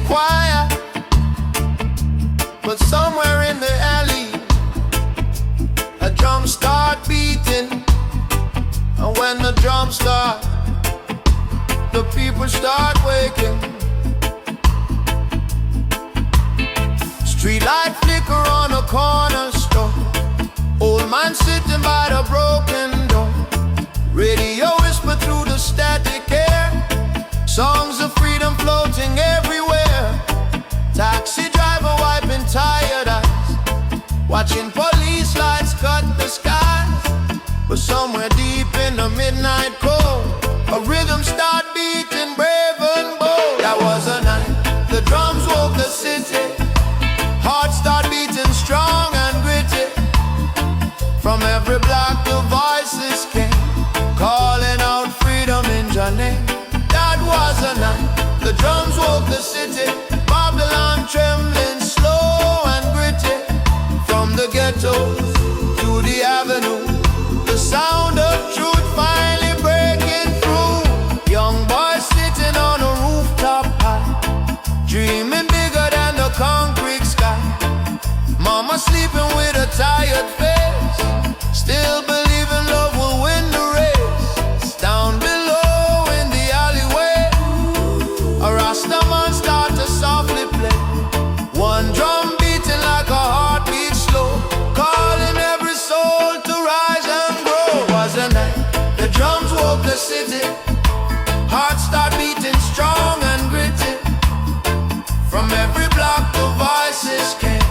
quiet, but somewhere in the alley a drum start beating. And when the drums start, the people start waking. Street light flicker on a corner store, old man sitting by the broken door. Radio whisper through the static air, songs of freedom floating everywhere. Taxi driver wiping tired eyes, watching police lights cut the skies. But somewhere deep in the midnight cold, a rhythm start beating brave and bold. That was a night the drums woke the city, hearts start beating strong and gritty. From every block the voices came, calling out freedom in your name. That was a night the drums woke the city, Babylon trembling slow and gritty. From the ghettos to the avenue, the sound of truth finally breaking through. Young boys sitting on a rooftop high, dreaming bigger than the concrete sky. Mama sleeping with a tired face, still believing love will win the race. Down below in the alleyway, a Rasta man start to softly play, one drum beating like a heartbeat slow, calling every soul to rise and grow. It was a night the drums woke the city, hearts start beating strong and gritty. From every block the voices came,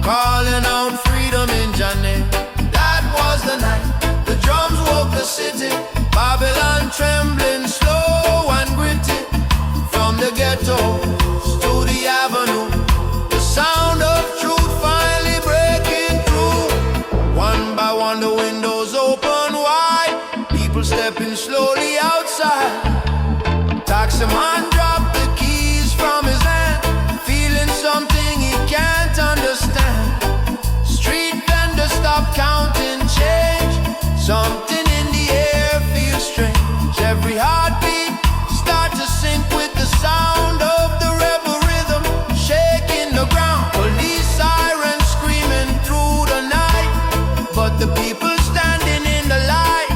calling out freedom in your name. That was the night the drums woke the city, Babylon trembling slow and gritty. From the ghettos to the avenue, the sound of truth finally breaking through. One by one the windows open wide, people stepping slowly outside. Taxi man dropped the keys from his hand, feeling something he can't understand. Street vendors stop counting change, something in the air feels strange. Every heartbeat start to sync with the sound of the rebel rhythm, shaking the ground. Police sirens screaming through the night, but the people standing in the light,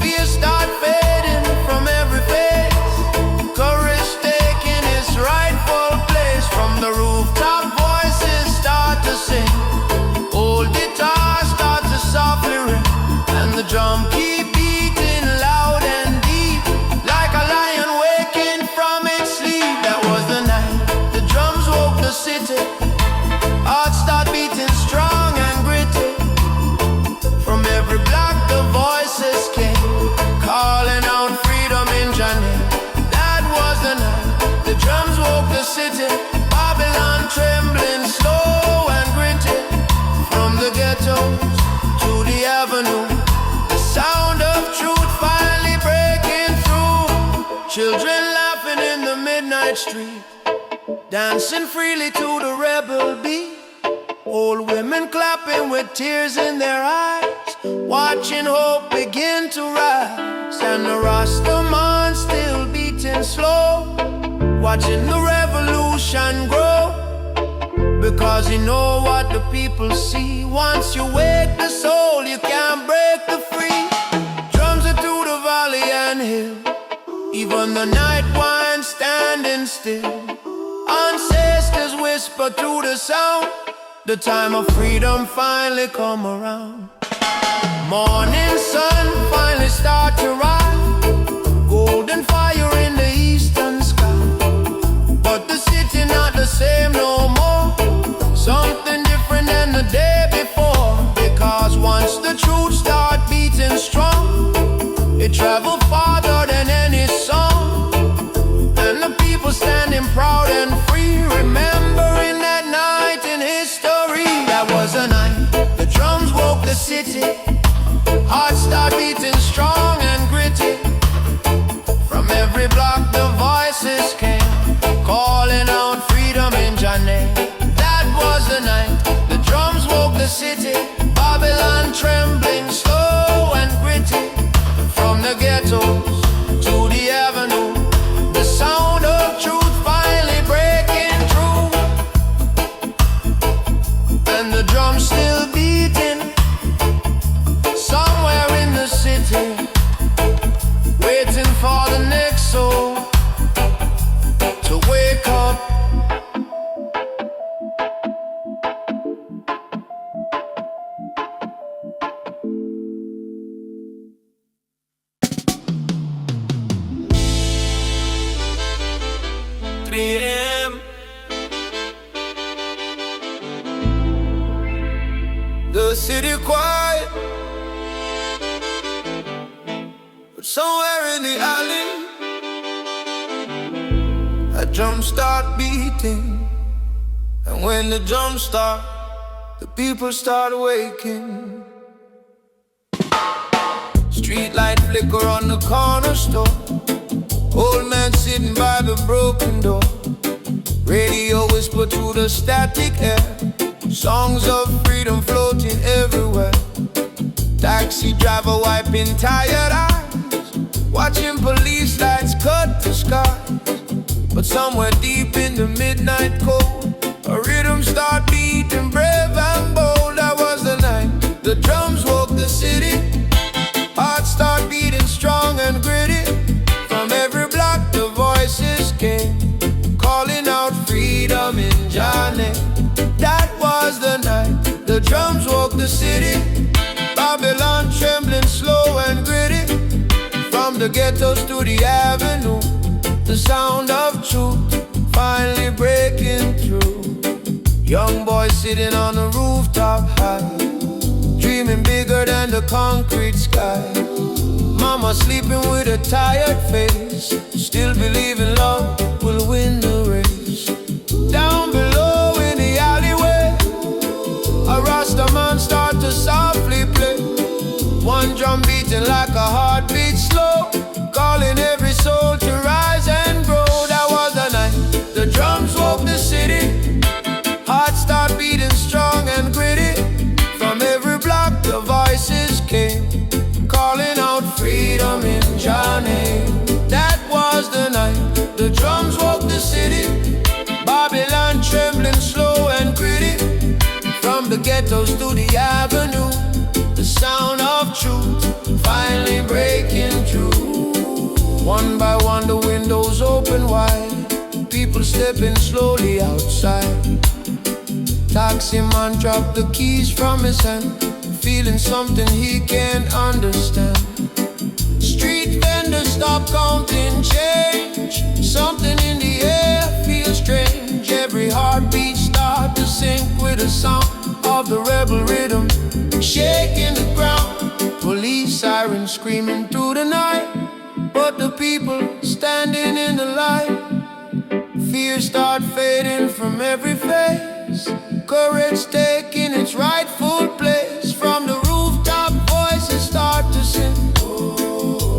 fear start fading from every face, courage taking its rightful place. From the rooftop voices start to sing, old guitars start to softly ring, and the drum keep beating loud and deep, like a lion waking from its sleep. That was the night the drums woke the city, hearts start beating strong and gritty. From every block the voices came, calling out freedom in your name. That was the night the drums woke the city, Babylon trembling slow and gritty. From the ghettos to the avenue, the sound of truth finally breaking through. Children laughing in the midnight street, dancing freely to the rebel beat. Old women clapping with tears in their eyes, watching hope begin to rise. And the Rasta man still beating slow, watching the revolution grow, because he know what the people see. Once you wake the soul, you can't break the free. Drums are through the valley and hill, even the night wind standing still. Ancestors whisper through the sound, the time of freedom finally come around. Morning sun finally start to rise, golden fire in the eastern sky. But the city not the same no more, something different than the day before. Because once the truth start beating strong, it travel farther than any song. And the people standing proud and free, remembering that night in history. That was a night the drums woke the city, hearts start beating strong and gritty. From every block the voices came, calling out freedom in your name. That was the night the drums woke the city, Babylon trembling slow and gritty. From the ghettos to the avenue, the sound of truth finally breaking 3 a.m. The city quiet, but somewhere in the alley a drum start beating. And when the drums start, the people start waking. Street light flicker on the corner store, old man sitting by the broken door. Radio whisper through the static air, songs of freedom floating everywhere. Taxi driver wiping tired eyes, watching police lights cut the skies. But somewhere deep in the midnight cold, a rhythm start beating brave and bold. That was the night the drums woke the city. Hearts start beating strong and gritty. From every block the voices came, calling out freedom in Johnny. That was the night the drums woke the city. Babylon trembling slow and gritty. From the ghettos to the avenue, the sound of truth finally breaking through. Young boys sitting on the rooftop high, dreaming bigger than the concrete sky. Mama sleeping with a tired face, still believing love will win the race. Down below in the alleyway, a Rasta man start to softly play. One drum beating like a heartbeat slow, calling every soul to rise and grow. That was the night the drums woke the city. Hearts start beating strong and gritty. From every block the voices came, calling out freedom in Johnny. That was the night the drums woke the city. Babylon trembling slow and gritty. From the ghettos to the avenue, the sound of truth finally breaking through. One by one the windows open wide, people stepping slowly outside. Taxi man dropped the keys from his hand, feeling something he can't understand. Street vendors stop counting change, something in the air feels strange. Every heartbeat start to sync with the sound of the rebel rhythm shaking the ground. Police sirens screaming through the night, but the people standing in the light. Fear start fading from every face, courage taking its rightful place. From the rooftop voices start to sing,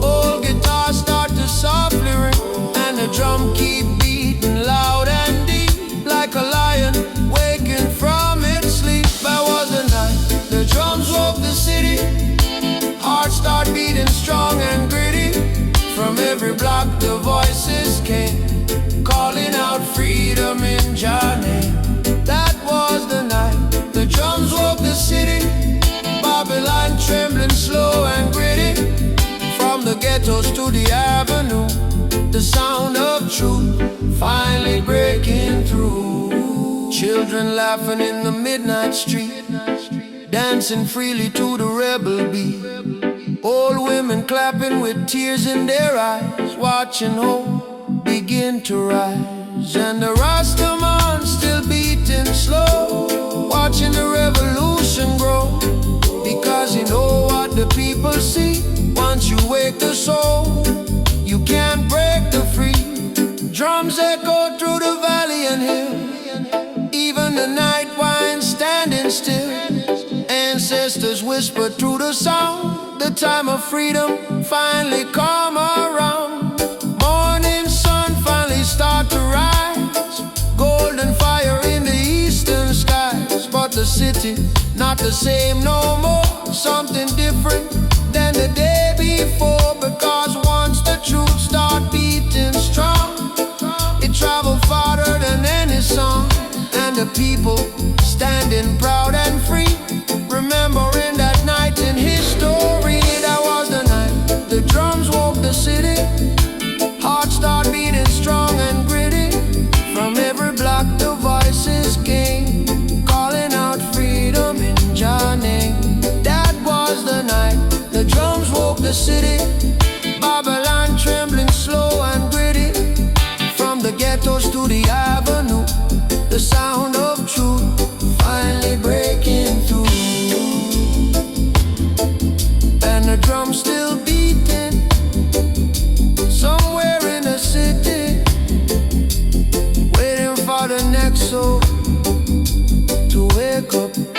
old guitars start to softly ring, and the drum keep beating loud and deep, like a lion waking from its sleep. That was the night the drums woke the city. Hearts start beating strong and gritty. From every block the voices came, calling out freedom in Johnny. That was the night the drums woke the city. Babylon trembling slow and gritty. From the ghettos to the avenue, the sound of truth finally breaking through. Children laughing in the midnight street, dancing freely to the rebel beat. Old women clapping with tears in their eyes, watching hope begin to rise. And the Rasta man still beating slow, watching the revolution grow. Because you know what the people see, once you wake the soul, you can't break the free. Drums echo through the valley and hill, even the night winds standing still. Ancestors whisper through the sound, the time of freedom finally come around. Morning sun finally start to rise, golden fire in the eastern skies. But the city, not the same no more, something different than the day before. Because once the truth start beating strong, it travel farther than any song. And the people standing proud and free, remembering that night in history. That was the night the drums woke the city. Hearts start beating strong and gritty. From every block the voices came, calling out freedom in Johnny. That was the night the drums woke the city. Babylon trembling slow and gritty. From the ghettos to soul to wake up